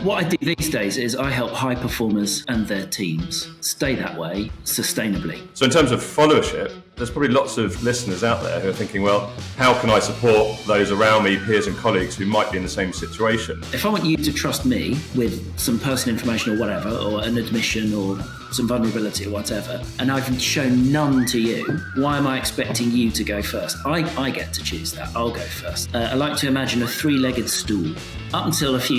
What I do these days is I help high performers and their teams stay that way sustainably. So in terms of followership, there's probably lots of listeners out there who are thinking, well, how can I support those around me, peers and colleagues who might be in the same situation? If I want you to trust me with some personal information or whatever, or an admission or some vulnerability or whatever, and I've shown none to you, why am I expecting you to go first? I get to choose that. I'll go first. I like to imagine a three-legged stool. Up until a couple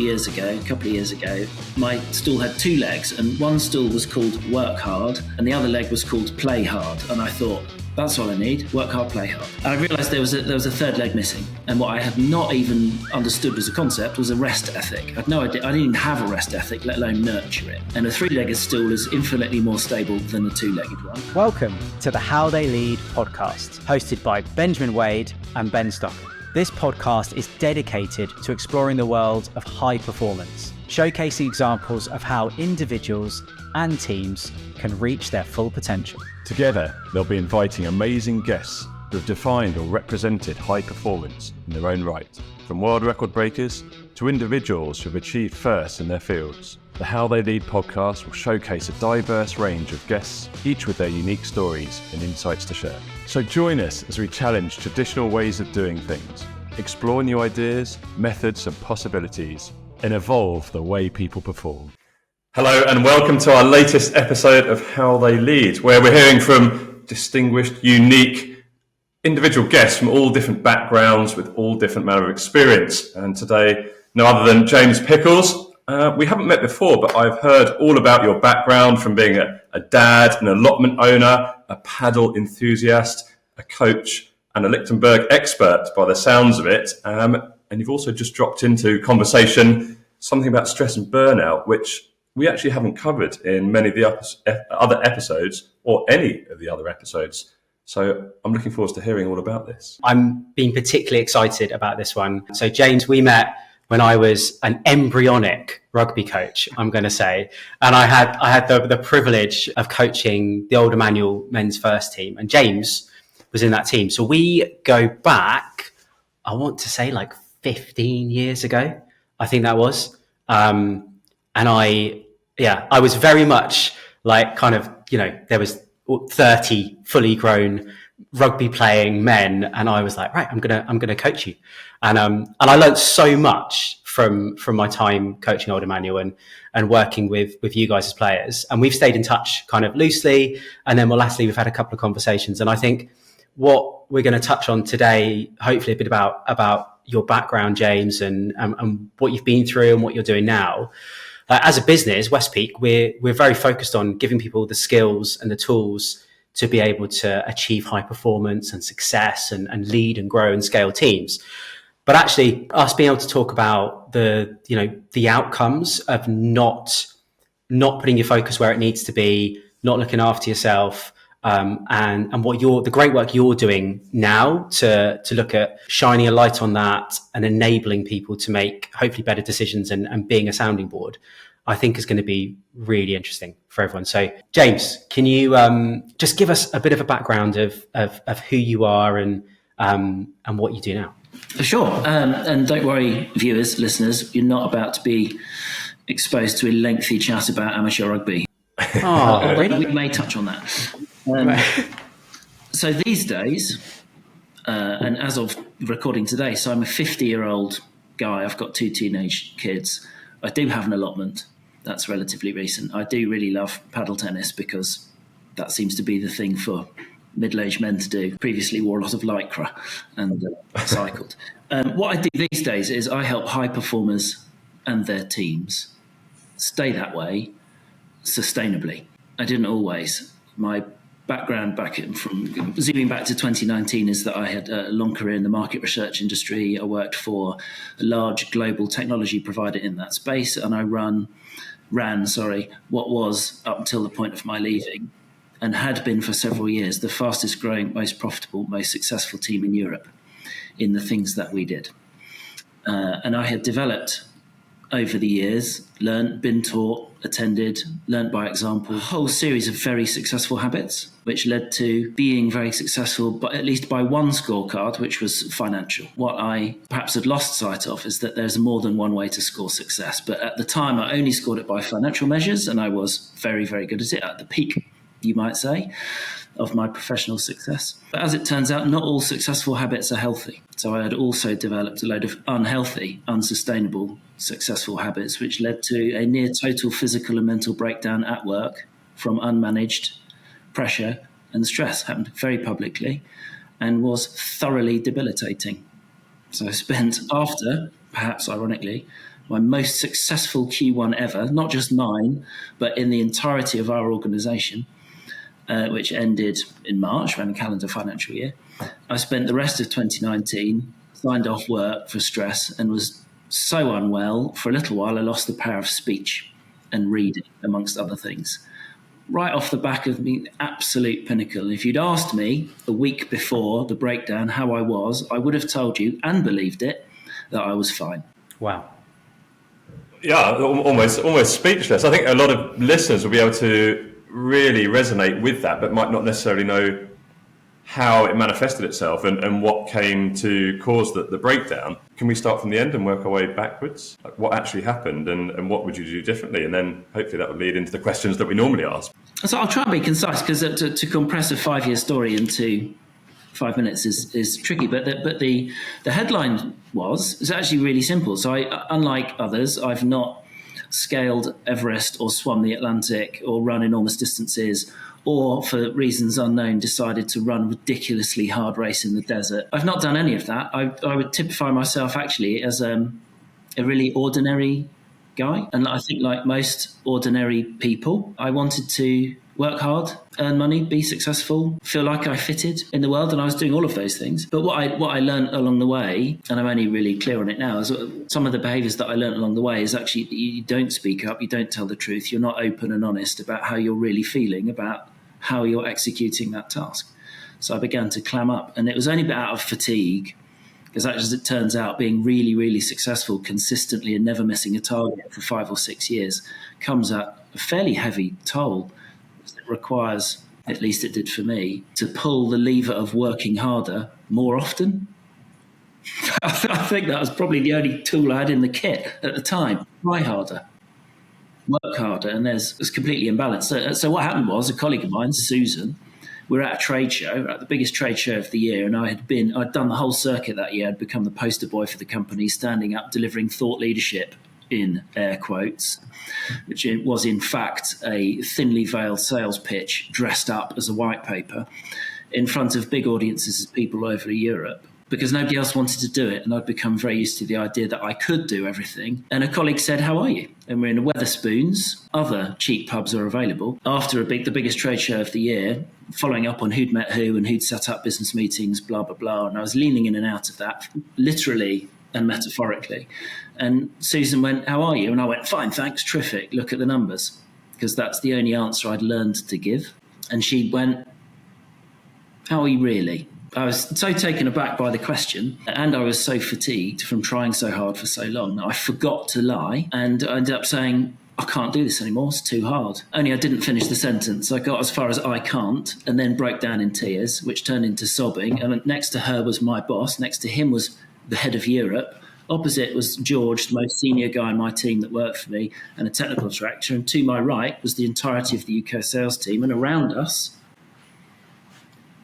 of years ago, my stool had two legs, and one stool was called work hard and the other leg was called play hard. And I thought, that's all I need, work hard, play hard. And I realised there was a third leg missing. And what I had not even understood as a concept was a rest ethic. I had no idea, I didn't even have a rest ethic, let alone nurture it. And a three-legged stool is infinitely more stable than a two-legged one. Welcome to the How They Lead podcast, hosted by Benjamin Wade and Ben Stocker. This podcast is dedicated to exploring the world of high performance, showcasing examples of how individuals and teams can reach their full potential. Together, they'll be inviting amazing guests who have defined or represented high performance in their own right, from world record breakers to individuals who have achieved first in their fields. The How They Lead podcast will showcase a diverse range of guests, each with their unique stories and insights to share. So join us as we challenge traditional ways of doing things, explore new ideas, methods and possibilities, and evolve the way people perform. Hello and welcome to our latest episode of How They Lead, where we're hearing from distinguished, unique individual guests from all different backgrounds with all different manner of experience. And today, no other than James Pickles. We haven't met before, but I've heard all about your background from being a dad, an allotment owner, a paddle enthusiast, a coach, and a Lichtenberg expert by the sounds of it. And you've also just dropped into conversation something about stress and burnout, which we actually haven't covered in many of the other episodes or any of the other episodes. So I'm looking forward to hearing all about this. I'm being particularly excited about this one. So James, we met when I was an embryonic rugby coach, I'm going to say. And I had the privilege of coaching the Old Emmanuel men's first team. And James was in that team. So we go back, I want to say like 15 years ago, I think that was. And I was very much like kind of, there was 30 fully grown rugby playing men. And I was like, right, I'm going to coach you. And I learned so much from my time coaching Old Emmanuel and working with you guys as players. And we've stayed in touch kind of loosely. And then more lastly, we've had a couple of conversations. And I think what we're going to touch on today, hopefully a bit about your background, James, and what you've been through and what you're doing now. As a business, West Peak, we're very focused on giving people the skills and the tools to be able to achieve high performance and success and lead and grow and scale teams. But actually, us being able to talk about the outcomes of not putting your focus where it needs to be, not looking after yourself, and what the great work you're doing now to look at shining a light on that and enabling people to make hopefully better decisions and being a sounding board, I think is going to be really interesting for everyone. So James, can you just give us a bit of a background of who you are and what you do now? Sure. And don't worry, viewers, listeners, you're not about to be exposed to a lengthy chat about amateur rugby. Oh, really? We may touch on that. So these days, and as of recording today, so I'm a 50-year-old guy. I've got two teenage kids. I do have an allotment. That's relatively recent. I do really love paddle tennis because that seems to be the thing for middle-aged men to do. Previously wore a lot of lycra and cycled. What I do these days is I help high performers and their teams stay that way sustainably. I didn't always. My background from zooming back to 2019 is that I had a long career in the market research industry. I worked for a large global technology provider in that space, and I ran what was, up until the point of my leaving, and had been for several years, the fastest growing, most profitable, most successful team in Europe in the things that we did. And I had developed over the years, learnt, been taught, attended, learnt by example, a whole series of very successful habits, which led to being very successful, but at least by one scorecard, which was financial. What I perhaps had lost sight of is that there's more than one way to score success. But at the time, I only scored it by financial measures, and I was very, very good at it, at the peak, you might say, of my professional success. But as it turns out, not all successful habits are healthy. So I had also developed a load of unhealthy, unsustainable, successful habits, which led to a near total physical and mental breakdown at work from unmanaged pressure and stress. Happened very publicly and was thoroughly debilitating. So I spent, after, perhaps ironically, my most successful Q1 ever, not just mine, but in the entirety of our organisation, which ended in March, around the calendar financial year. I spent the rest of 2019, signed off work for stress, and was so unwell. For a little while, I lost the power of speech and reading, amongst other things. Right off the back of the absolute pinnacle. If you'd asked me a week before the breakdown how I was, I would have told you, and believed it, that I was fine. Wow. Yeah, almost speechless. I think a lot of listeners will be able to really resonate with that, but might not necessarily know how it manifested itself and what came to cause the breakdown. Can we start from the end and work our way backwards? Like what actually happened and what would you do differently? And then hopefully that would lead into the questions that we normally ask. So I'll try and be concise, because to compress a 5-year story into 5 minutes is tricky. But the headline is actually really simple. So I, unlike others, I've not scaled Everest or swum the Atlantic or run enormous distances, or for reasons unknown decided to run a ridiculously hard race in the desert. I've not done any of that. I would typify myself actually as a really ordinary guy. And I think like most ordinary people, I wanted to work hard, earn money, be successful, feel like I fitted in the world, and I was doing all of those things. But what I learned along the way, and I'm only really clear on it now, is some of the behaviours that I learned along the way is actually you don't speak up, you don't tell the truth, you're not open and honest about how you're really feeling about how you're executing that task. So I began to clam up, and it was only out of fatigue, because as it turns out, being really, really successful consistently and never missing a target for 5 or 6 years comes at a fairly heavy toll. It requires, at least it did for me, to pull the lever of working harder more often. I think that was probably the only tool I had in the kit at the time. Try harder, work harder, and it's completely imbalanced. So what happened was a colleague of mine, Susan, we were at a trade show, at the biggest trade show of the year, and I'd done the whole circuit that year. I'd become the poster boy for the company, standing up, delivering thought leadership, in air quotes, which it was in fact a thinly veiled sales pitch dressed up as a white paper in front of big audiences of people over Europe, because nobody else wanted to do it. And I'd become very used to the idea that I could do everything. And a colleague said, "How are you?" And we're in a Wetherspoons. Other cheap pubs are available. After the biggest trade show of the year, following up on who'd met who and who'd set up business meetings, blah, blah, blah. And I was leaning in and out of that, literally and metaphorically. And Susan went, "How are you?" And I went, "Fine, thanks, terrific. Look at the numbers," because that's the only answer I'd learned to give. And she went, "How are you really?" I was so taken aback by the question, and I was so fatigued from trying so hard for so long that I forgot to lie, and I ended up saying, "I can't do this anymore, it's too hard." Only I didn't finish the sentence. I got as far as "I can't," and then broke down in tears, which turned into sobbing. And next to her was my boss. Next to him was the head of Europe. Opposite was George, the most senior guy in my team that worked for me, and a technical director. And to my right was the entirety of the UK sales team. And around us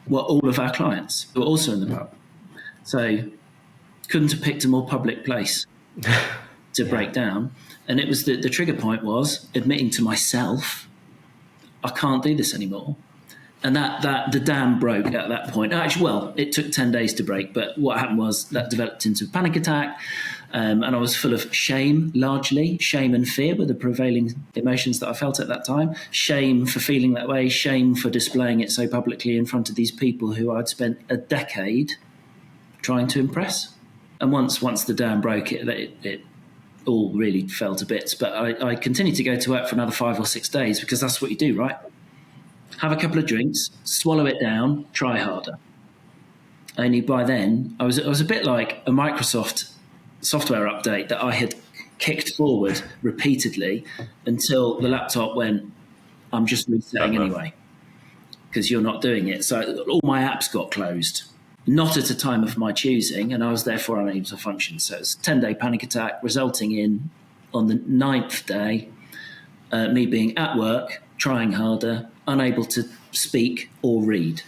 were all of our clients who were also in the pub. So couldn't have picked a more public place to break down. And it was the trigger point was admitting to myself, I can't do this anymore. And that the dam broke at that point. Actually, well, it took 10 days to break, but what happened was that developed into a panic attack, and I was full of shame, largely. Shame and fear were the prevailing emotions that I felt at that time. Shame for feeling that way, shame for displaying it so publicly in front of these people who I'd spent a decade trying to impress. And once the dam broke, it all really fell to bits. But I continued to go to work for another 5 or 6 days, because that's what you do, right? Have a couple of drinks, swallow it down, try harder. Only by then, I was a bit like a Microsoft software update that I had kicked forward repeatedly until the laptop went, I'm just resetting anyway, because you're not doing it. So all my apps got closed, not at a time of my choosing, and I was therefore unable to function. So it's a 10-day panic attack, resulting in, on the 9th day, me being at work, trying harder, unable to speak or read.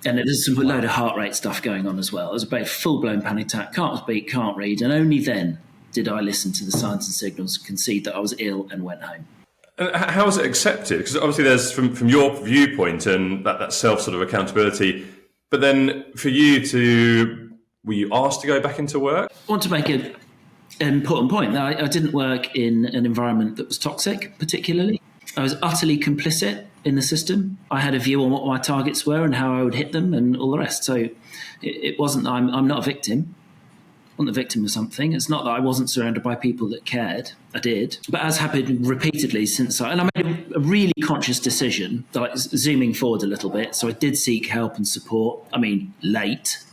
And there's some load of heart rate stuff going on as well. It was a full-blown panic attack, can't speak, can't read, and only then did I listen to the signs and signals, concede that I was ill, and went home. How was it accepted? Because obviously there's, from your viewpoint, and that self sort of accountability, but then for you were you asked to go back into work? I want to make an important point. I didn't work in an environment that was toxic, particularly. I was utterly complicit in the system. I had a view on what my targets were and how I would hit them and all the rest. So it wasn't, I'm not a victim. I'm not a victim of something. It's not that I wasn't surrounded by people that cared. I did. But as happened repeatedly and I made a really conscious decision, like zooming forward a little bit. So I did seek help and support. I mean, late.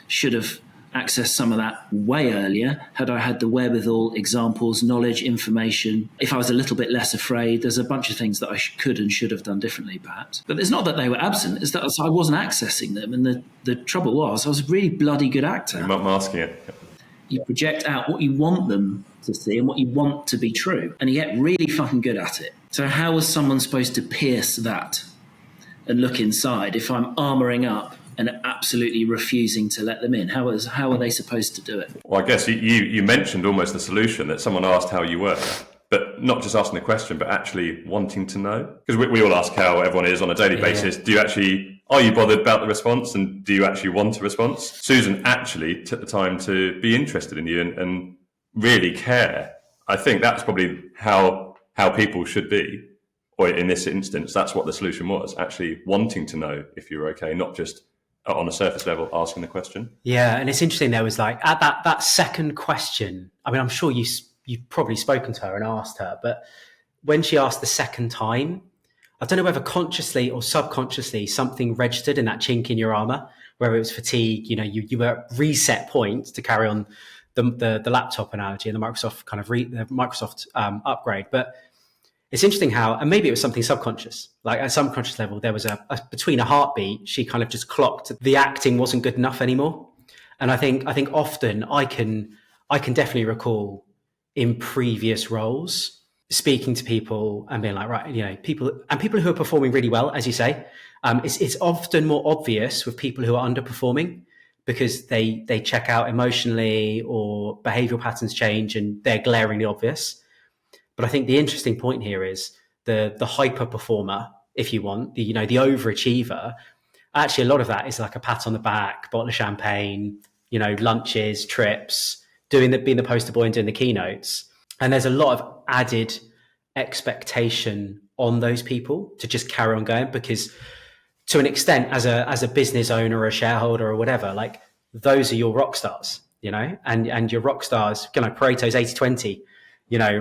Should have accessed some of that way earlier had I had the wherewithal, examples, knowledge, information. If I was a little bit less afraid, there's a bunch of things that I could and should have done differently, perhaps. But it's not that they were absent, it's that I wasn't accessing them. And the trouble was, I was a really bloody good actor. You're not masking it. You project out what you want them to see and what you want to be true, and you get really fucking good at it. So how was someone supposed to pierce that and look inside if I'm armouring up and absolutely refusing to let them in? How are they supposed to do it? Well, I guess you mentioned almost the solution, that someone asked how you were, but not just asking the question, but actually wanting to know. Because we all ask how everyone is on a daily basis. Are you bothered about the response, and do you actually want a response? Susan actually took the time to be interested in you and really care. I think that's probably how people should be. Or in this instance, that's what the solution was, actually wanting to know if you were okay, not just on a surface level asking the question. Yeah, and it's interesting, there was like, at that second question, I mean, I'm sure you've probably spoken to her and asked her, but when she asked the second time, I don't know whether consciously or subconsciously something registered in that chink in your armor, whether it was fatigue, you were at reset point, to carry on the laptop analogy and the Microsoft upgrade. But it's interesting how, and maybe it was something subconscious, like at some conscious level, there was between a heartbeat, she kind of just clocked the acting wasn't good enough anymore. And I think often I can definitely recall in previous roles speaking to people and being like, right, people who are performing really well, as you say, it's often more obvious with people who are underperforming, because they check out emotionally or behavioral patterns change and they're glaringly obvious. But I think the interesting point here is the hyper performer, if you want, the overachiever. Actually, a lot of that is like a pat on the back, bottle of champagne, lunches, trips, being the poster boy and doing the keynotes. And there's a lot of added expectation on those people to just carry on going, because to an extent, as a business owner or a shareholder or whatever, like those are your rock stars, and your rock stars, Pareto's 80-20,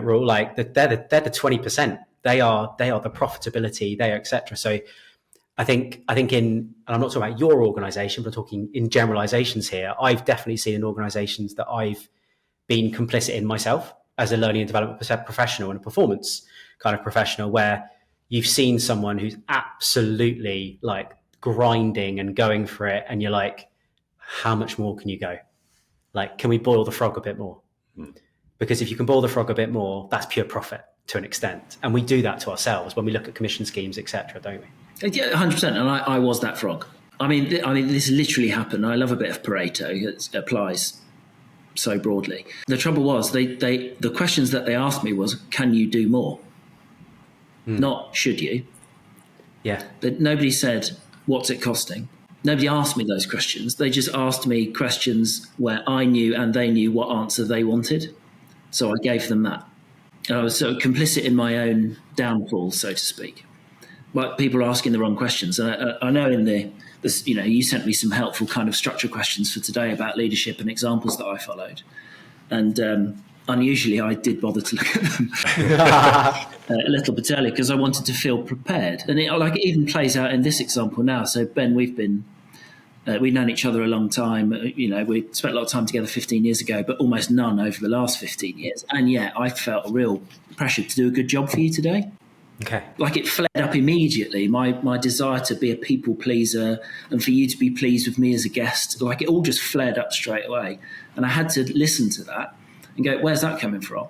rule, like they're the 20%. They are the profitability, they are, etc. So I think and I'm not talking about your organization, but talking in generalizations here. I've definitely seen in organizations that I've been complicit in myself as a learning and development professional and a performance kind of professional, where you've seen someone who's absolutely like grinding and going for it. And you're like, how much more can you go? Like, can we boil the frog a bit more? Because if you can boil the frog a bit more, that's pure profit to an extent. And we do that to ourselves when we look at commission schemes, etc., don't we? Yeah, 100%. And I was that frog. I mean, this literally happened. I love a bit of Pareto. It applies so broadly. The trouble was, the questions that they asked me was, can you do more? Not should you. Yeah. But nobody said, what's it costing? Nobody asked me those questions. They just asked me questions where I knew and they knew what answer they wanted. So I gave them that. And I was sort of complicit in my own downfall, so to speak. But people are asking the wrong questions. And I know you sent me some helpful kind of structure questions for today about leadership and examples that I followed. And unusually, I did bother to look at them a little bit early, because I wanted to feel prepared. And it even plays out in this example now. So Ben, we've been We'd known each other a long time. We spent a lot of time together 15 years ago, but almost none over the last 15 years. And yet I felt a real pressure to do a good job for you today. Okay. Like it flared up immediately, my desire to be a people pleaser and for you to be pleased with me as a guest. Like it all just flared up straight away. And I had to listen to that and go, where's that coming from?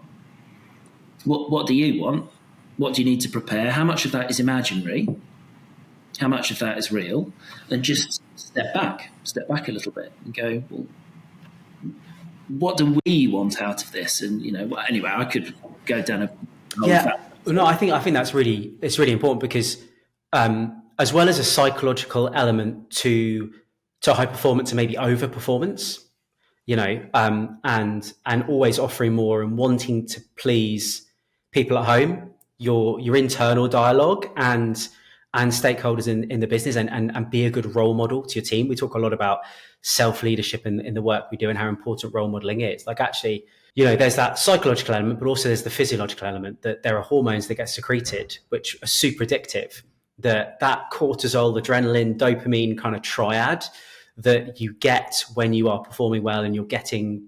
What do you want? What do you need to prepare? How much of that is imaginary? How much of that is real? And just step back a little bit and go, well, what do we want out of this? And, anyway, I could go down a yeah. No, I think it's really important because as well as a psychological element to high performance and maybe over performance, and always offering more and wanting to please people at home, your internal dialogue and stakeholders in the business and be a good role model to your team. We talk a lot about self-leadership in the work we do and how important role modeling is. Like actually, there's that psychological element, but also there's the physiological element that there are hormones that get secreted, which are super addictive. That cortisol, adrenaline, dopamine kind of triad that you get when you are performing well and you're getting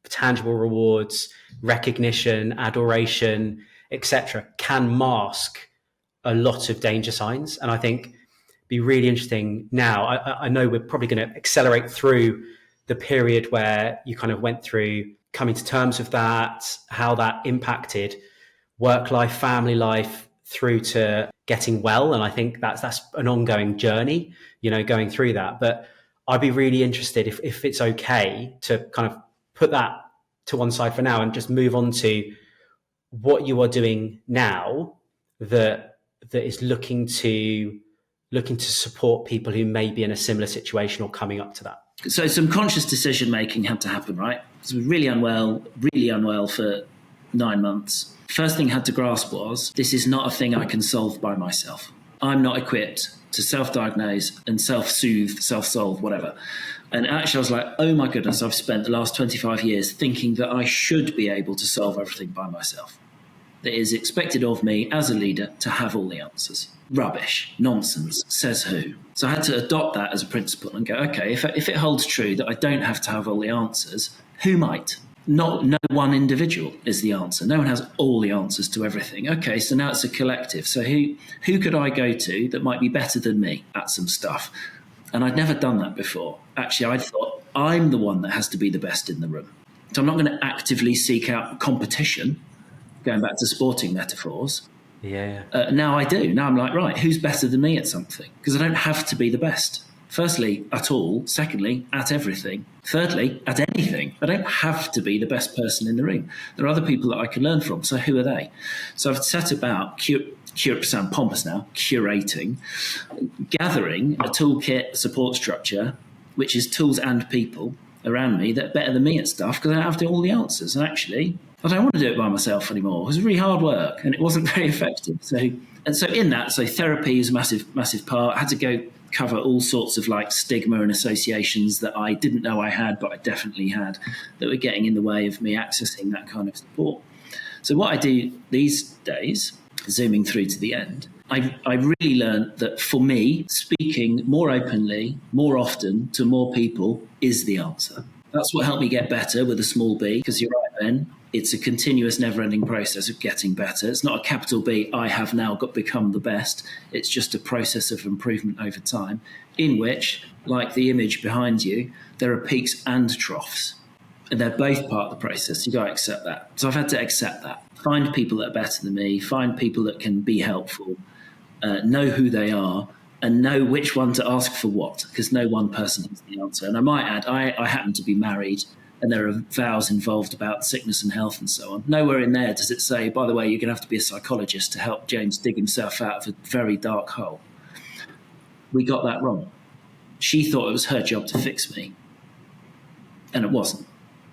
tangible rewards, recognition, adoration, etc., can mask a lot of danger signs. And I think be really interesting now. I know we're probably going to accelerate through the period where you kind of went through coming to terms with that, how that impacted work life, family life, through to getting well. And I think that's an ongoing journey, going through that. But I'd be really interested if it's okay to kind of put that to one side for now and just move on to what you are doing now that is looking to support people who may be in a similar situation or coming up to that. So some conscious decision making had to happen, right? So really unwell for 9 months. First thing I had to grasp was, this is not a thing I can solve by myself. I'm not equipped to self-diagnose and self-soothe, self-solve, whatever. And actually I was like, oh my goodness, I've spent the last 25 years thinking that I should be able to solve everything by myself. That is expected of me as a leader to have all the answers. Rubbish, nonsense, says who? So I had to adopt that as a principle and go, okay, if it holds true that I don't have to have all the answers, who might? No one individual is the answer. No one has all the answers to everything. Okay, so now it's a collective. So who could I go to that might be better than me at some stuff? And I'd never done that before. Actually, I thought I'm the one that has to be the best in the room. So I'm not going to actively seek out competition, going back to sporting metaphors. Yeah. Now I do. Now I'm like, right, who's better than me at something? Because I don't have to be the best. Firstly, at all. Secondly, at everything. Thirdly, at anything. I don't have to be the best person in the room. There are other people that I can learn from. So who are they? So I've set about, sound pompous now, curating, gathering a toolkit support structure, which is tools and people around me that are better than me at stuff because I don't have all the answers. And actually, I don't want to do it by myself anymore. It was really hard work and it wasn't very effective. So in that, therapy is a massive part. I had to go cover all sorts of like stigma and associations that I didn't know I had, but I definitely had, that were getting in the way of me accessing that kind of support. So what I do these days, zooming through to the end, I really learned that for me, speaking more openly, more often to more people is the answer. That's what helped me get better with a small b, because you're right, Ben. It's a continuous, never-ending process of getting better. It's not a capital B, I have now become the best. It's just a process of improvement over time, in which, like the image behind you, there are peaks and troughs. And they're both part of the process. You've got to accept that. So I've had to accept that. Find people that are better than me, find people that can be helpful, know who they are, and know which one to ask for what, because no one person has the answer. And I might add, I happen to be married, and there are vows involved about sickness and health and so on. Nowhere in there does it say, by the way, you're going to have to be a psychologist to help James dig himself out of a very dark hole. We got that wrong. She thought it was her job to fix me, and it wasn't.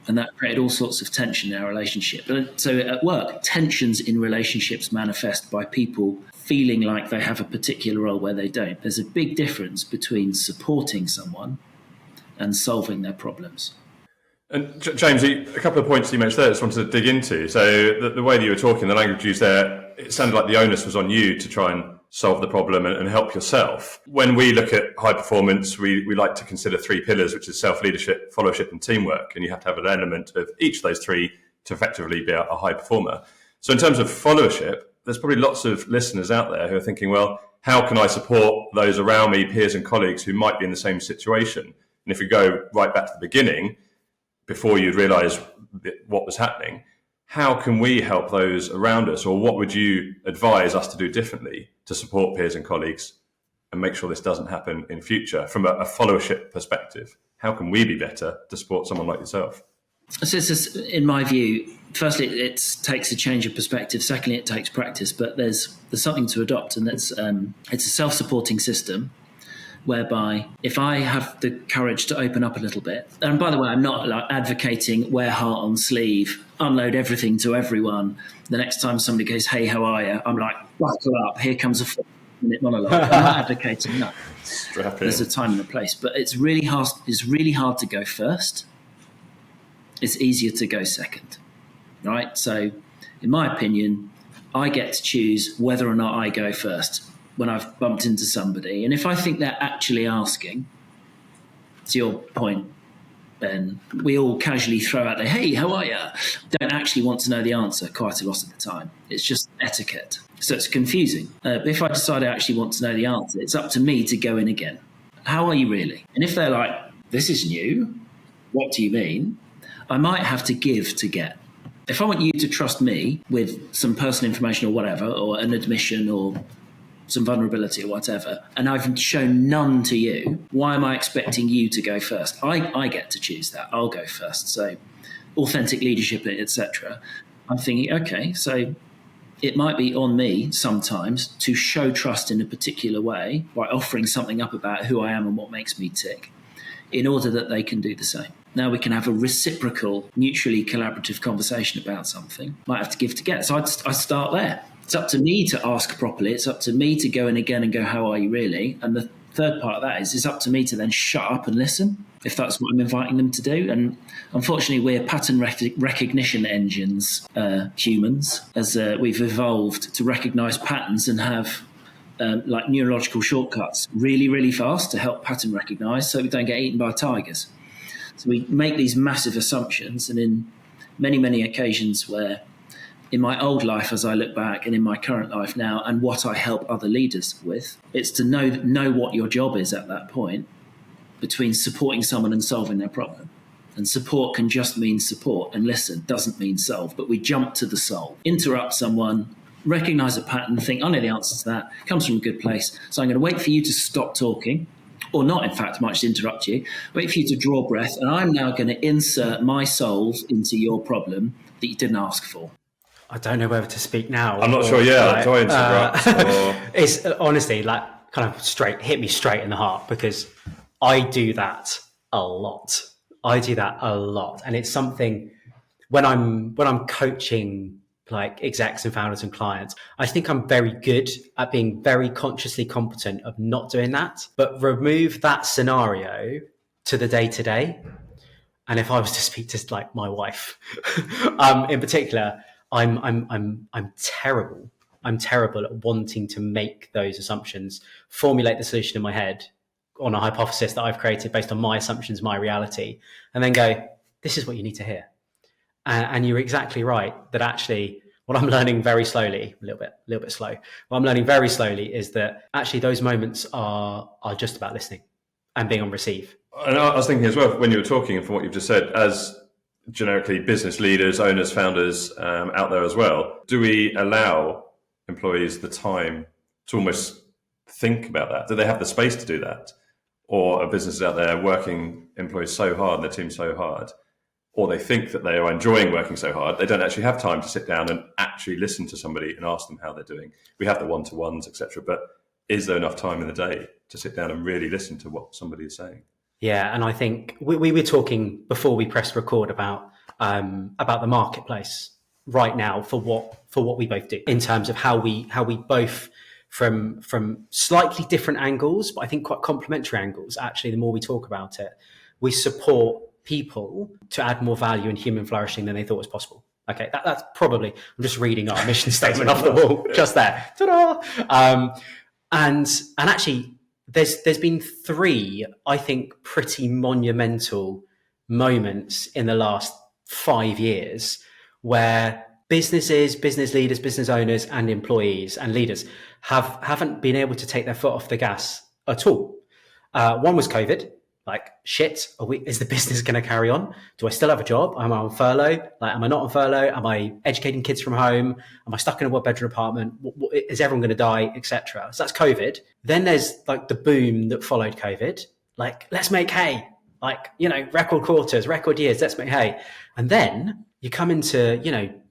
And that created all sorts of tension in our relationship. So at work, tensions in relationships manifest by people feeling like they have a particular role where they don't. There's a big difference between supporting someone and solving their problems. And James, a couple of points you mentioned there I just wanted to dig into. So the way that you were talking, the language used there, it sounded like the onus was on you to try and solve the problem and help yourself. When we look at high performance, we like to consider 3 pillars, which is self-leadership, followership, and teamwork. And you have to have an element of each of those 3 to effectively be a high performer. So in terms of followership, there's probably lots of listeners out there who are thinking, well, how can I support those around me, peers and colleagues who might be in the same situation? And if we go right back to the beginning, before you'd realise what was happening, how can we help those around us, or what would you advise us to do differently to support peers and colleagues and make sure this doesn't happen in future from a followership perspective? How can we be better to support someone like yourself? So this is, in my view, firstly, it takes a change of perspective. Secondly, it takes practice, but there's something to adopt, and it's a self-supporting system whereby if I have the courage to open up a little bit, and by the way, I'm not like advocating wear heart on sleeve, unload everything to everyone. The next time somebody goes, hey, how are you? I'm like, buckle up, here comes a 4-minute monologue. I'm not advocating that. There's a time and a place, but it's really hard to go first. It's easier to go second, right? So in my opinion, I get to choose whether or not I go first when I've bumped into somebody. And if I think they're actually asking, to your point, Ben, we all casually throw out the, hey, how are you? Don't actually want to know the answer quite a lot of the time. It's just etiquette. So it's confusing. But if I decide I actually want to know the answer, it's up to me to go in again. How are you really? And if they're like, this is new, what do you mean? I might have to give to get. If I want you to trust me with some personal information or whatever, or an admission or some vulnerability or whatever, and I've shown none to you, why am I expecting you to go first? I get to choose that. I'll go first. So authentic leadership, etc. I'm thinking, okay, so it might be on me sometimes to show trust in a particular way by offering something up about who I am and what makes me tick in order that they can do the same. Now we can have a reciprocal, mutually collaborative conversation about something. Might have to give to get. So I start there. It's up to me to ask properly. It's up to me to go in again and go, how are you really? And the third part of that is it's up to me to then shut up and listen, if that's what I'm inviting them to do. And unfortunately, we're pattern recognition engines, humans, as we've evolved to recognize patterns and have like neurological shortcuts really, really fast to help pattern recognize so we don't get eaten by tigers. So we make these massive assumptions, and in many, many occasions where in my old life, as I look back, and in my current life now, and what I help other leaders with, it's to know what your job is at that point between supporting someone and solving their problem. And support can just mean support, and listen doesn't mean solve, but we jump to the solve. Interrupt someone, recognize a pattern, think, I know the answer to that, comes from a good place, so I'm going to wait for you to stop talking, or not, in fact, I might just interrupt you, wait for you to draw breath, and I'm now going to insert my solve into your problem that you didn't ask for. I don't know whether to speak now. I'm not sure, yeah, do I interrupt? It's honestly like kind of hit me straight in the heart, because I do that a lot. And it's something when I'm coaching like execs and founders and clients, I think I'm very good at being very consciously competent of not doing that, but remove that scenario to the day to day. And if I was to speak to like my wife, in particular, I'm terrible. I'm terrible at wanting to make those assumptions, formulate the solution in my head on a hypothesis that I've created based on my assumptions, my reality, and then go, this is what you need to hear. And you're exactly right that actually what I'm learning very slowly, a little bit slow, what I'm learning very slowly is that actually those moments are just about listening and being on receive. And I was thinking as well, when you were talking and from what you've just said, as generically business leaders, owners, founders out there as well, do we allow employees the time to almost think about that? Do they have the space to do that? Or are businesses out there working employees so hard and their team so hard, or they think that they are enjoying working so hard, they don't actually have time to sit down and actually listen to somebody and ask them how they're doing. We have the one-to-ones, etc. But is there enough time in the day to sit down and really listen to what somebody is saying? Yeah, and I think we were talking before we pressed record about the marketplace right now for what we both do in terms of how we both from slightly different angles, but I think quite complementary angles. Actually, the more we talk about it, we support people to add more value in human flourishing than they thought was possible. Okay, that's probably, I'm just reading our mission statement off the wall just there. Ta-da! And actually, there's been three, I think, pretty monumental moments in the last 5 years where businesses, business leaders, business owners, and employees and leaders haven't been able to take their foot off the gas at all. One was COVID. Like, shit, is the business going to carry on? Do I still have a job? Am I on furlough? Like, am I not on furlough? Am I educating kids from home? Am I stuck in a one-bedroom apartment? Is everyone going to die, etc.? So that's COVID. Then there's like the boom that followed COVID. Like, let's make hay. Like, record quarters, record years, let's make hay. And then you come into,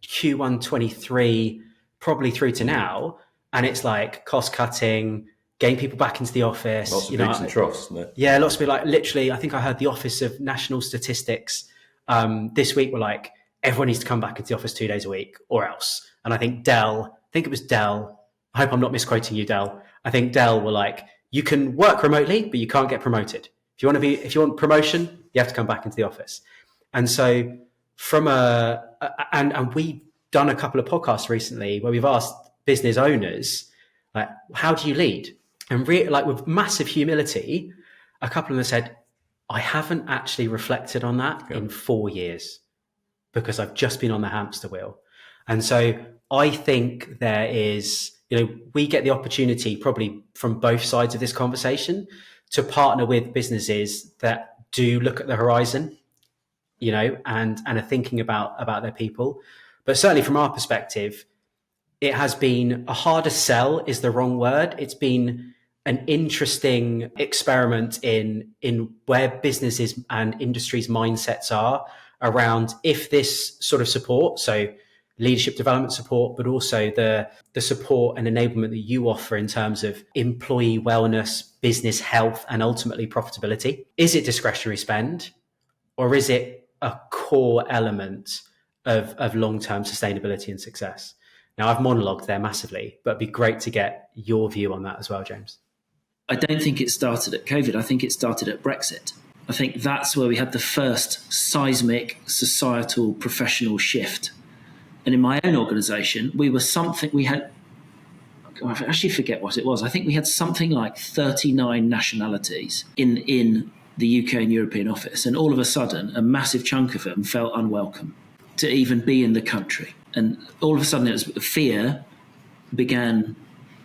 Q1 23, probably through to now, and it's like cost cutting, getting people back into the office. Lots of peaks and troughs, isn't it? Yeah, lots of people, like, literally, I think I heard the Office of National Statistics this week were like, everyone needs to come back into the office 2 days a week or else. And I think it was Dell. I hope I'm not misquoting you, Dell. I think Dell were like, you can work remotely, but you can't get promoted. If you want promotion, you have to come back into the office. And so and we've done a couple of podcasts recently where we've asked business owners, like, how do you lead? And with massive humility, a couple of them said, I haven't actually reflected on that in 4 years because I've just been on the hamster wheel. And so I think there is, we get the opportunity probably from both sides of this conversation to partner with businesses that do look at the horizon, and are thinking about their people. But certainly from our perspective, it has been a harder sell is the wrong word. It's been an interesting experiment in where businesses and industries' mindsets are around if this sort of support, so leadership development support, but also the support and enablement that you offer in terms of employee wellness, business health, and ultimately profitability. Is it discretionary spend, or is it a core element of long-term sustainability and success? Now, I've monologued there massively, but it'd be great to get your view on that as well, James. I don't think it started at COVID. I think it started at Brexit. I think that's where we had the first seismic societal professional shift. And in my own organisation, I actually forget what it was. I think we had something like 39 nationalities in the UK and European office. And all of a sudden, a massive chunk of them felt unwelcome to even be in the country. And all of a sudden, fear began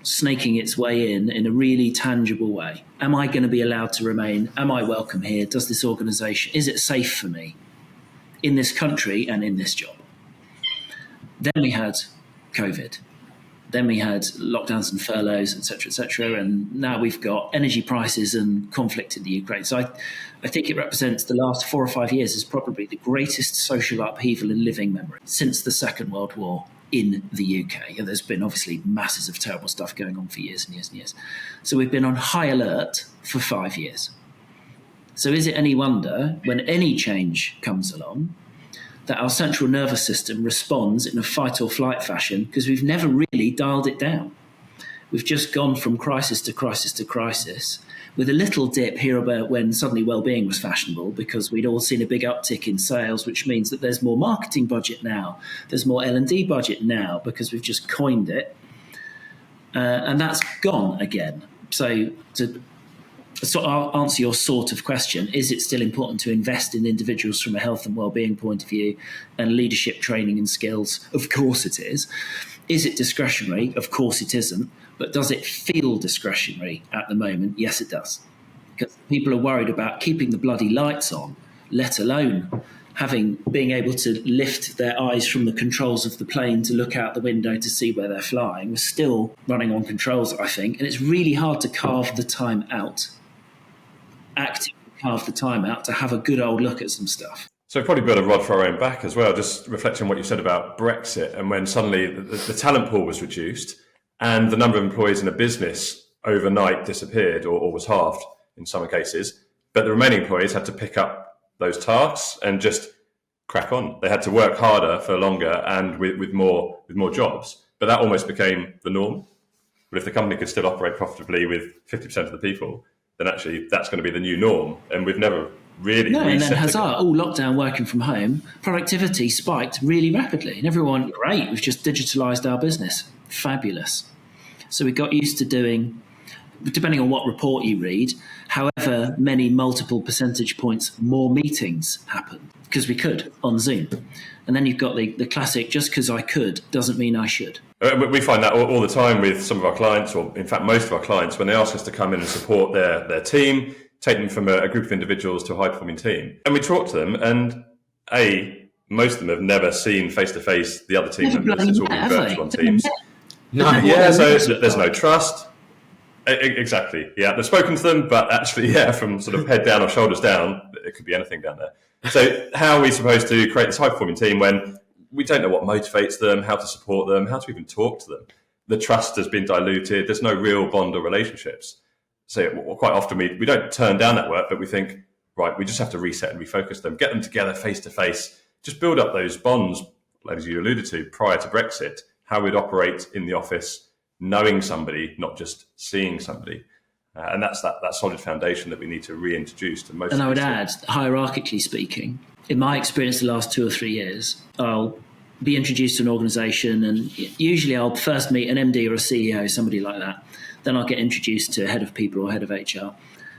snaking its way in a really tangible way. Am I going to be allowed to remain? Am I welcome here? Does this organisation, is it safe for me in this country and in this job? Then we had COVID. Then we had lockdowns and furloughs, et cetera, and now we've got energy prices and conflict in the Ukraine. So I think it represents the last 4 or 5 years as probably the greatest social upheaval in living memory since the Second World War in the UK. And there's been obviously masses of terrible stuff going on for years and years and years. So we've been on high alert for 5 years. So is it any wonder when any change comes along that our central nervous system responds in a fight or flight fashion, because we've never really dialed it down. We've just gone from crisis to crisis to crisis, with a little dip here about when suddenly wellbeing was fashionable, because we'd all seen a big uptick in sales, which means that there's more marketing budget now, there's more L&D budget now, because we've just coined it, and that's gone again. So I'll answer your sort of question. Is it still important to invest in individuals from a health and wellbeing point of view and leadership training and skills? Of course it is. Is it discretionary? Of course it isn't. But does it feel discretionary at the moment? Yes, it does. Because people are worried about keeping the bloody lights on, let alone being able to lift their eyes from the controls of the plane to look out the window to see where they're flying. We're still running on controls, I think. And it's really hard to carve the time out. Actively carve the time out to have a good old look at some stuff. So probably build a rod for our own back as well, just reflecting on what you said about Brexit and when suddenly the talent pool was reduced and the number of employees in a business overnight disappeared or was halved in some cases, but the remaining employees had to pick up those tasks and just crack on. They had to work harder for longer and with more jobs, but that almost became the norm. But if the company could still operate profitably with 50% of the people, then actually that's going to be the new norm. And we've never really and then lockdown, working from home, productivity spiked really rapidly. And everyone, great, we've just digitalised our business. Fabulous. So we got used to doing depending on what report you read, however many multiple percentage points more meetings happen, because we could on Zoom. And then you've got the classic, just because I could doesn't mean I should. We find that all the time with some of our clients, or in fact most of our clients, when they ask us to come in and support their team, take them from a group of individuals to a high-performing team. And we talk to them, and most of them have never seen face-to-face the other team members. It's all been virtual on Teams. No. Yeah, so there's no trust. Exactly. Yeah, they've spoken to them, but actually, from sort of head down or shoulders down, it could be anything down there. So how are we supposed to create this high-performing team when we don't know what motivates them, how to support them, how to even talk to them? The trust has been diluted. There's no real bond or relationships. So quite often we don't turn down that work, but we think, right, we just have to reset and refocus them, get them together face-to-face, just build up those bonds, as you alluded to, prior to Brexit, how we'd operate in the office, knowing somebody, not just seeing somebody. And that's that solid foundation that we need to reintroduce to most. And I would add, hierarchically speaking, in my experience the last 2 or 3 years, I'll be introduced to an organisation, and usually I'll first meet an MD or a CEO, somebody like that. Then I'll get introduced to a head of people or head of HR,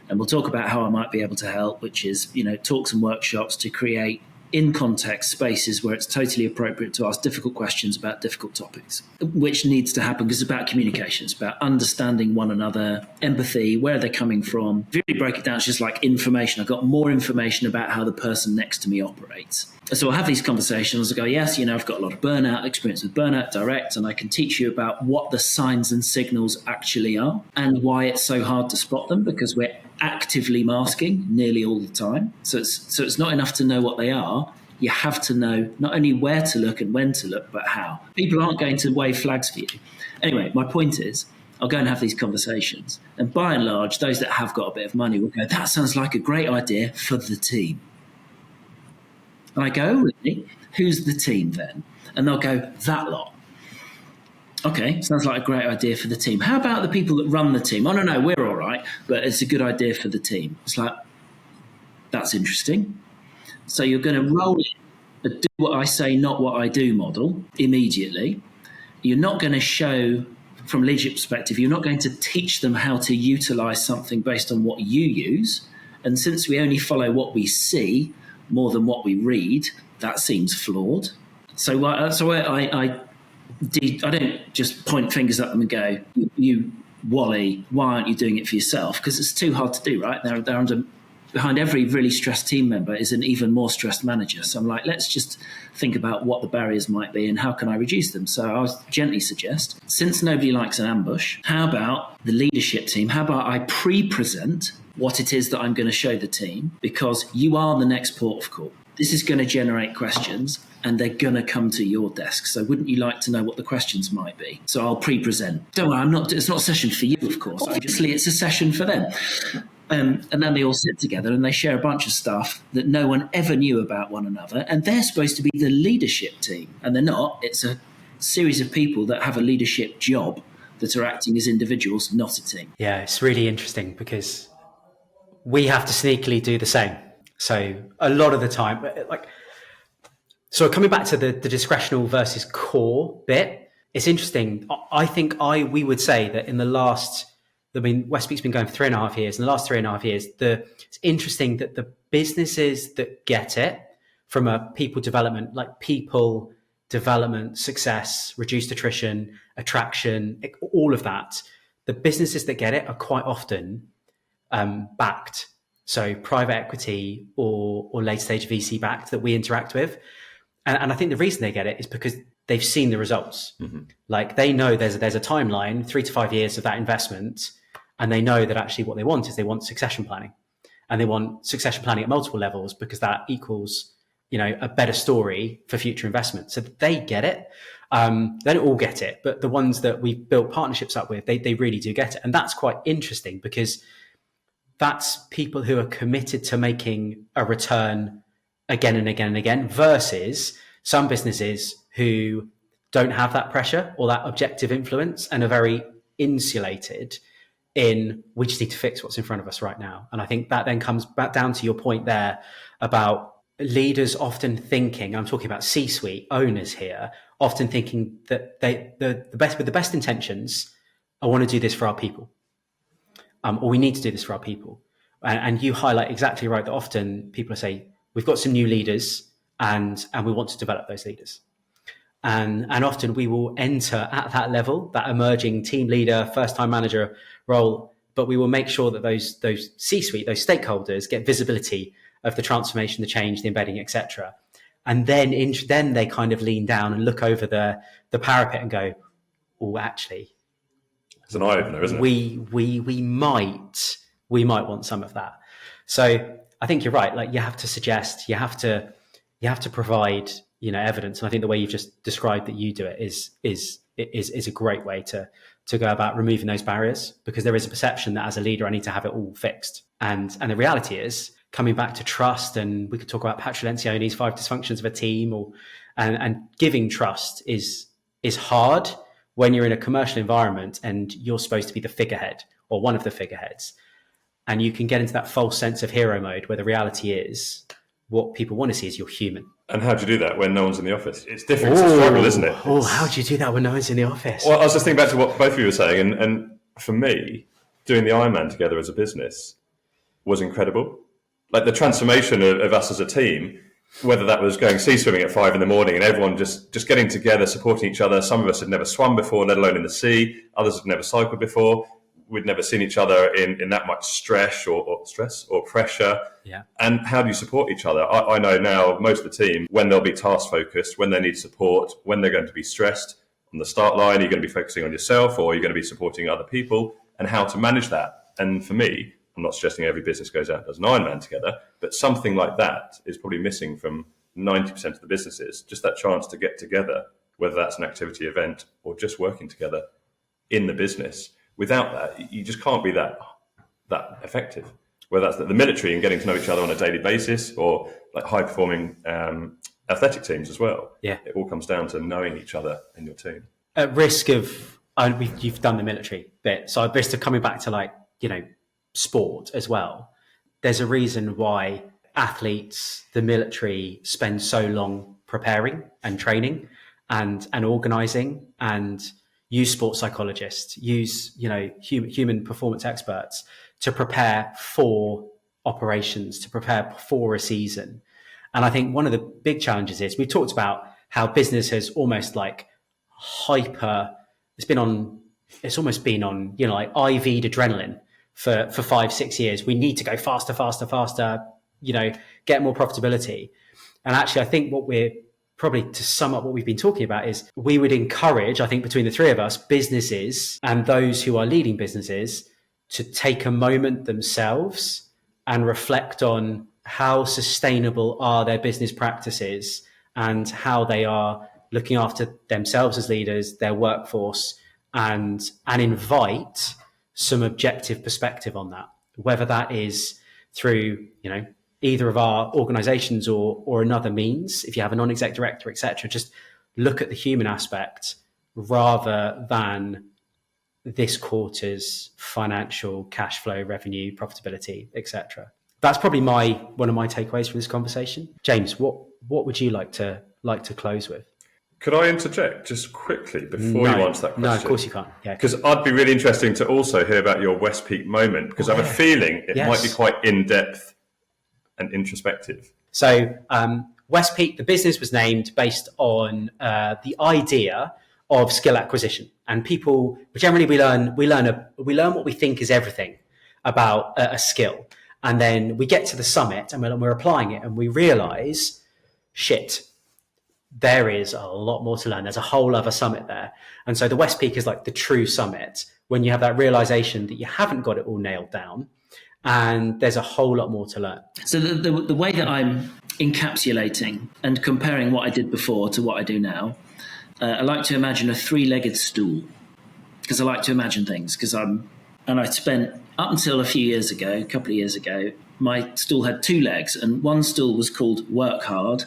and we'll talk about how I might be able to help, which is, talks and workshops to create in context spaces where it's totally appropriate to ask difficult questions about difficult topics, which needs to happen because it's about communication. It's about understanding one another, empathy, where they're coming from. If you really break it down, it's just like information. I've got more information about how the person next to me operates. So I'll have these conversations. I go, yes, I've got a lot of burnout experience with burnout direct, and I can teach you about what the signs and signals actually are and why it's so hard to spot them, because we're actively masking nearly all the time. So it's not enough to know what they are. You have to know not only where to look and when to look, but how. People aren't going to wave flags for you. Anyway, my point is, I'll go and have these conversations. And by and large, those that have got a bit of money will go, that sounds like a great idea for the team. And I go, really? Who's the team then? And they'll go, that lot. Okay, sounds like a great idea for the team. How about the people that run the team? Oh, no, we're all right, but it's a good idea for the team. It's like, that's interesting. So you're going to roll in a do what I say, not what I do model immediately. You're not going to show, from a leadership perspective, you're not going to teach them how to utilise something based on what you use. And since we only follow what we see more than what we read, that seems flawed. So I don't just point fingers at them and go, you Wally, why aren't you doing it for yourself? Because it's too hard to do, right? Behind every really stressed team member is an even more stressed manager. So I'm like, let's just think about what the barriers might be and how can I reduce them. So I would gently suggest, since nobody likes an ambush, how about the leadership team? How about I pre-present what it is that I'm going to show the team, because you are the next port of call. This is going to generate questions and they're going to come to your desk. So wouldn't you like to know what the questions might be? So I'll pre-present. Don't worry, it's not a session for you, of course. Obviously, it's a session for them. And then they all sit together and they share a bunch of stuff that no one ever knew about one another. And they're supposed to be the leadership team. And they're not. It's a series of people that have a leadership job that are acting as individuals, not a team. Yeah, it's really interesting because we have to sneakily do the same. So a lot of the time, so coming back to the discretional versus core bit, it's interesting. I think we would say that in the last, Westpeak's been going for 3.5 years. In the last 3.5 years, it's interesting that the businesses that get it from a people development, like people development, success, reduced attrition, attraction, all of that, the businesses that get it are quite often backed. So private equity or late stage VC backed that we interact with. And I think the reason they get it is because they've seen the results. Mm-hmm. Like they know there's a timeline, 3 to 5 years of that investment. And they know that actually what they want is they want succession planning, and they want succession planning at multiple levels because that equals, a better story for future investment. So they get it. They don't all get it, but the ones that we've built partnerships up with, they really do get it. And that's quite interesting because that's people who are committed to making a return again and again and again, versus some businesses who don't have that pressure or that objective influence and are very insulated in, we just need to fix what's in front of us right now. And I think that then comes back down to your point there about leaders often thinking, I'm talking about C-suite owners here, often thinking that with the best intentions, I want to do this for our people. or we need to do this for our people. And you highlight exactly right that often people say, we've got some new leaders and we want to develop those leaders. And often we will enter at that level, that emerging team leader, first-time manager role, but we will make sure that those C-suite, those stakeholders get visibility of the transformation, the change, the embedding, etc. And then they kind of lean down and look over the parapet and go, oh, actually, it's an eye-opener, isn't it? We might want some of that. So I think you're right. Like, you have to suggest, you have to provide, evidence. And I think the way you've just described that you do it is a great way to go about removing those barriers, because there is a perception that as a leader, I need to have it all fixed. And the reality is, coming back to trust, and we could talk about Patrick Lencioni's 5 dysfunctions of a team, and giving trust is hard when you're in a commercial environment and you're supposed to be the figurehead or one of the figureheads. And you can get into that false sense of hero mode where the reality is what people want to see is you're human. And how do you do that when no one's in the office? It's difficult to struggle, isn't it? How do you do that when no one's in the office? Well, I was just thinking back to what both of you were saying, and for me, doing the Ironman together as a business was incredible. Like, the transformation of us as a team, whether that was going sea swimming at 5 a.m. and everyone just getting together, supporting each other. Some of us had never swum before, let alone in the sea. Others had never cycled before. We'd never seen each other in that much stress or pressure. Yeah. And how do you support each other? I know now most of the team, when they'll be task focused, when they need support, when they're going to be stressed on the start line, you're going to be focusing on yourself, or you're going to be supporting other people, and how to manage that. And for me, I'm not suggesting every business goes out and does an Ironman together, but something like that is probably missing from 90% of the businesses. Just that chance to get together, whether that's an activity event or just working together in the business. Without that, you just can't be that effective. Whether that's the military and getting to know each other on a daily basis, or like high-performing athletic teams as well. Yeah. It all comes down to knowing each other in your team. At risk of, you've done the military bit, so at risk of coming back to sport as well, there's a reason why athletes, the military, spend so long preparing and training and organising, and use sports psychologists, use human performance experts to prepare for operations, to prepare for a season. And I think one of the big challenges is, we've talked about how business has almost it's almost been on IV'd adrenaline for 5-6 years. We need to go faster, get more profitability. And actually, I think what we're probably, to sum up what we've been talking about, is we would encourage, I think, between the three of us, businesses and those who are leading businesses to take a moment themselves and reflect on how sustainable are their business practices and how they are looking after themselves as leaders, their workforce, and invite some objective perspective on that, whether that is through, either of our organizations or another means. If you have a non-exec director, etc., just look at the human aspect rather than this quarter's financial cash flow, revenue, profitability, etc. That's probably one of my takeaways from this conversation. James, what would you like to close with? Could I interject just quickly before you answer that question? No, of course you can't. Yeah, because I'd be really interesting to also hear about your West Peak moment, because I have a feeling it might be quite in-depth and introspective. So West Peak, the business, was named based on the idea of skill acquisition. And people, generally, we learn what we think is everything about a skill, and then we get to the summit and we're applying it, and we realise, shit, there is a lot more to learn. There's a whole other summit there. And so the West Peak is like the true summit, when you have that realization that you haven't got it all nailed down and there's a whole lot more to learn. So the way that I'm encapsulating and comparing what I did before to what I do now, I like to imagine a 3-legged stool, because I like to imagine things, I spent, up until a couple of years ago, my stool had 2 legs, and one stool was called work hard,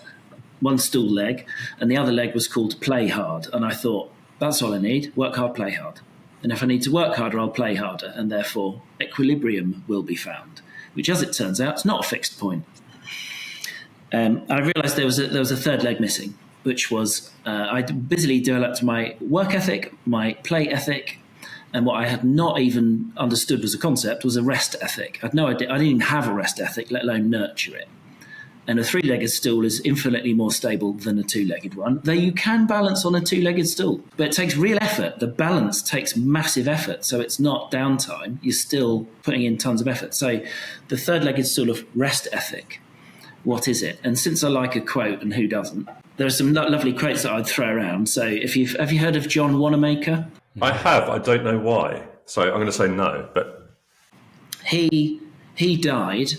one stool leg, and the other leg was called play hard. And I thought, that's all I need, work hard, play hard. And if I need to work harder, I'll play harder, and therefore equilibrium will be found, which, as it turns out, is not a fixed point. I realised there was a 3rd leg missing, which was I busily developed my work ethic, my play ethic, And what I had not even understood as a concept was a rest ethic. I had no idea. I didn't even have a rest ethic, let alone nurture it. And a three-legged stool is infinitely more stable than a two-legged one, though you can balance on a two-legged stool. But it takes real effort. The balance takes massive effort. So it's not downtime. You're still putting in tons of effort. So the third-legged stool of rest ethic, what is it? And since I like a quote, and who doesn't, there are some lovely quotes that I'd throw around. So have you heard of John Wanamaker? I have. I don't know why. So I'm going to say no. But he died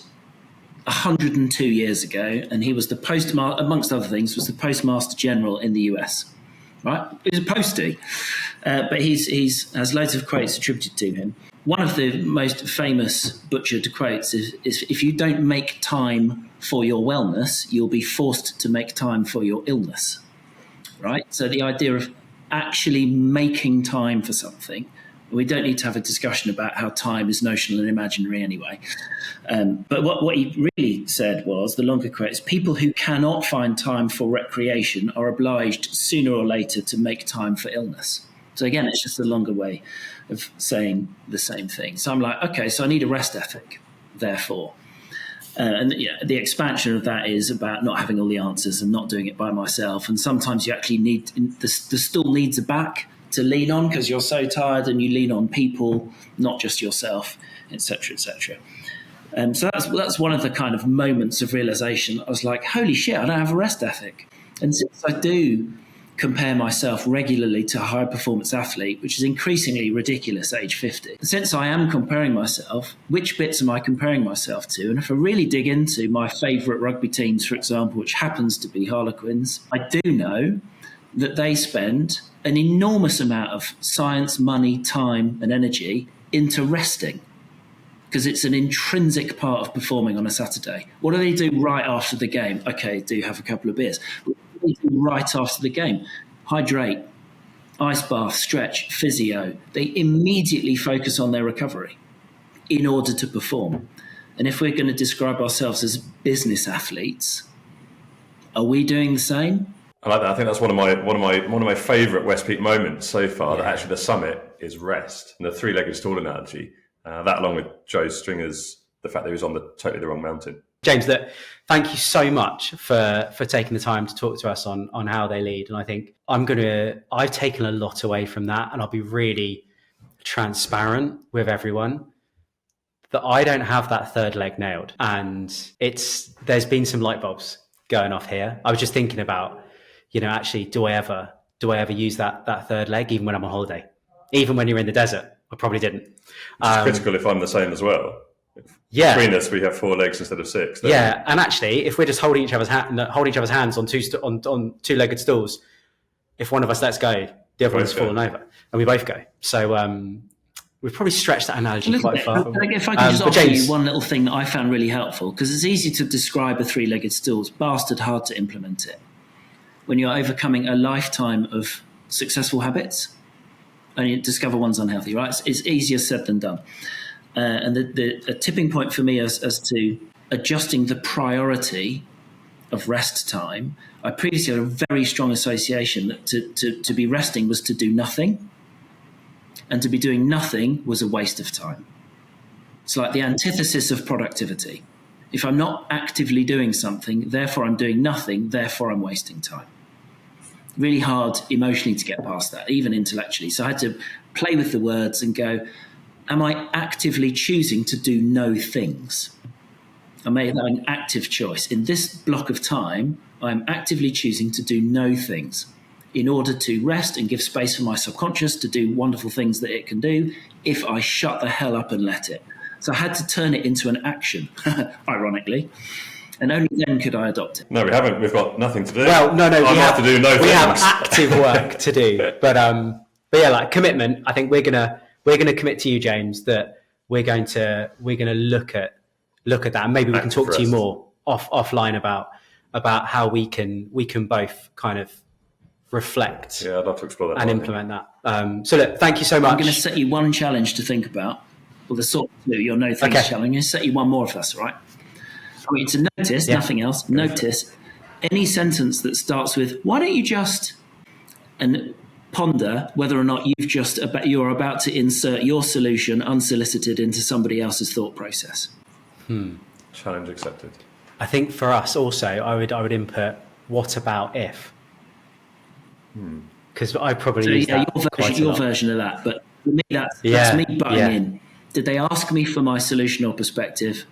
102 years ago, and he was the postmaster, amongst other things, was the Postmaster General in the US. Right? He was a postie, but he's has loads of quotes attributed to him. One of the most famous butchered quotes is if you don't make time for your wellness, you'll be forced to make time for your illness. Right? So the idea of actually making time for something, we don't need to have a discussion about how time is notional and imaginary anyway. But what he really said was, the longer quote is, people who cannot find time for recreation are obliged sooner or later to make time for illness. So again, it's just a longer way of saying the same thing. So I'm like, okay, so I need a rest ethic, therefore. And the expansion of that is about not having all the answers and not doing it by myself. And sometimes you actually need, the stool needs a back to lean on because you're so tired, and you lean on people, not just yourself, etc., etc. So that's one of the kind of moments of realization. I was like, holy shit, I don't have a rest ethic. And since I do compare myself regularly to a high performance athlete, which is increasingly ridiculous age 50. Since I am comparing myself, which bits am I comparing myself to? And if I really dig into my favourite rugby teams, for example, which happens to be Harlequins, I do know that they spend an enormous amount of science, money, time and energy into resting, because it's an intrinsic part of performing on a Saturday. What do they do right after the game? Okay, do have a couple of beers. Right after the game, hydrate, ice bath, stretch, physio. They immediately focus on their recovery in order to perform. And if we're going to describe ourselves as business athletes, are we doing the same? I like that. I think that's one of my favourite West Peak moments so far. That actually the summit is rest, and the three-legged stool analogy. That, along with Joe Stringer's, the fact that he was on totally the wrong mountain. James, thank you so much for taking the time to talk to us on how they lead. And I think I've taken a lot away from that, and I'll be really transparent with everyone that I don't have that third leg nailed. And there's been some light bulbs going off here. I was just thinking about, actually, do I ever use that third leg, even when I'm on holiday? Even when you're in the desert, I probably didn't. It's critical if I'm the same as well. Yeah. Between us, we have 4 legs instead of 6. Yeah, and actually, if we're just holding each other's hands on two-legged stools, if one of us lets go, the other one's fallen over, and we both go. So we've probably stretched that analogy quite far. If I could just offer you one little thing that I found really helpful, because it's easy to describe a three-legged stool, it's bastard hard to implement it. When you're overcoming a lifetime of successful habits, and you discover one's unhealthy, right? It's easier said than done. And a tipping point for me as to adjusting the priority of rest time, I previously had a very strong association that to be resting was to do nothing, and to be doing nothing was a waste of time. It's like the antithesis of productivity. If I'm not actively doing something, therefore I'm doing nothing, therefore I'm wasting time. Really hard emotionally to get past that, even intellectually. So I had to play with the words and go, am I actively choosing to do no things? I made that an active choice. In this block of time, I'm actively choosing to do no things in order to rest and give space for my subconscious to do wonderful things that it can do if I shut the hell up and let it. So I had to turn it into an action, ironically. And only then could I adopt it. No, we haven't. We've got nothing to do. Well, no, we have to do no things. We have active work to do. But yeah, like commitment. I think we're gonna commit to you, James, that we're gonna look at that, and maybe we can talk to you more offline about how we can both kind of reflect. Yeah, I'd love to explore that and implement that. So look, thank you so much. I'm going to set you one challenge to think about. Well, the sort of your no things challenge. I'm going to set you one more if that's all right. I want you to notice, nothing else, notice any sentence that starts with, why don't you just, and ponder whether or not you're about to insert your solution unsolicited into somebody else's thought process. Challenge accepted. I think for us also, I would input, what about if? Because I probably use that your version of that. But for me, that's me butting in. Did they ask me for my solution or perspective?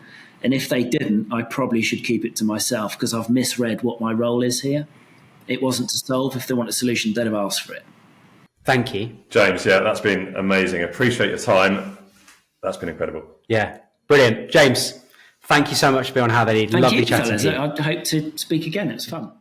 And if they didn't, I probably should keep it to myself because I've misread what my role is here. It wasn't to solve. If they want a solution, they'd have asked for it. Thank you. James, that's been amazing. Appreciate your time. That's been incredible. Yeah, brilliant. James, thank you so much for being on How They Lead. Lovely chatting to you. I hope to speak again. It was fun.